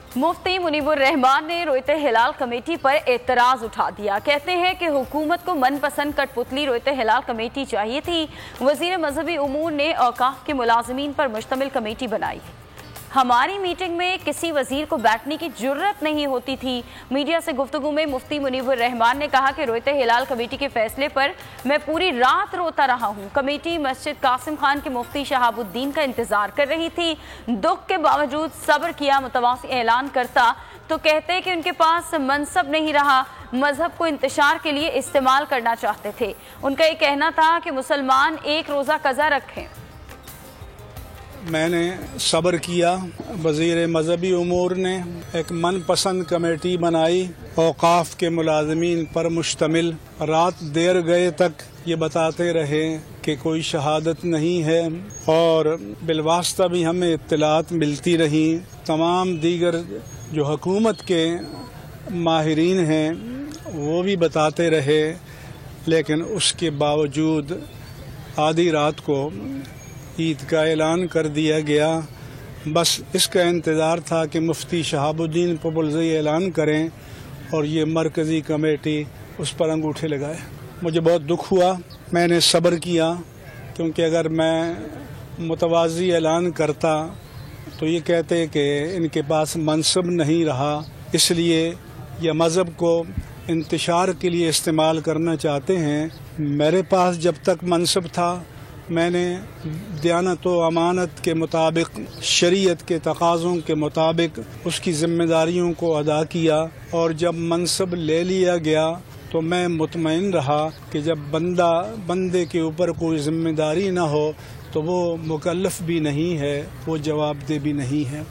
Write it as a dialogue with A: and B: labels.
A: मुफ्ती मुनीबुर रहमान ने रोयत हिलाल कमेटी पर एतराज उठा दिया। कहते हैं कि हुकूमत को मनपसंद कठपुतली रोयत हिलाल कमेटी चाहिए थी। वजीर मजहबी उमूर ने औकाफ के मुलाजमीन पर मुश्तमिल कमेटी बनाई। हमारी मीटिंग में किसी वजीर को बैठने की जुर्रत नहीं होती थी। मीडिया से गुफ्तगू में मुफ्ती मुनीबुर रहमान ने कहा कि रोयत हिलाल कमेटी के फैसले पर मैं पूरी रात रोता रहा हूँ। कमेटी मस्जिद कासिम खान के मुफ्ती शहाबुद्दीन का इंतजार कर रही थी। दुख के बावजूद सब्र किया। मुतवासी ऐलान करता तो कहते कि उनके पास मनसब नहीं रहा, मजहब को इंतशार के लिए इस्तेमाल करना चाहते थे। उनका ये कहना था कि मुसलमान एक रोज़ा कज़ा रखें।
B: मैंने सब्र किया। वज़ीर मजहबी उमूर ने एक मनपसंद कमेटी बनाई, औकाफ के मुलाजमीन पर मुश्तमिल। रात देर गए तक ये बताते रहे कि कोई शहादत नहीं है, और बिलवास्ता भी हमें इत्तलात मिलती रही। तमाम दीगर जो हुकूमत के माहिरीन हैं वो भी बताते रहे, लेकिन उसके बावजूद आधी रात को ईद का ऐलान कर दिया गया। बस इसका इंतज़ार था कि मुफ्ती शहाबुद्दीन पॉपुलजी ऐलान करें और ये मरकज़ी कमेटी उस पर अंगूठे लगाए। मुझे बहुत दुख हुआ। मैंने सब्र किया, क्योंकि अगर मैं मुतवाज़ी ऐलान करता तो ये कहते कि इनके पास मनसब नहीं रहा, इसलिए यह मज़हब को इंतशार के लिए इस्तेमाल करना चाहते हैं। मेरे पास जब तक मनसब था मैंने दियानत व अमानत के मुताबिक, शरीयत के तकाज़ों के मुताबिक उसकी ज़िम्मेदारियों को अदा किया, और जब मनसब ले लिया गया तो मैं मुतमईन रहा कि जब बंदे के ऊपर कोई ज़िम्मेदारी न हो तो वो मुकल्लफ भी नहीं है, वो जवाबदेह भी नहीं है।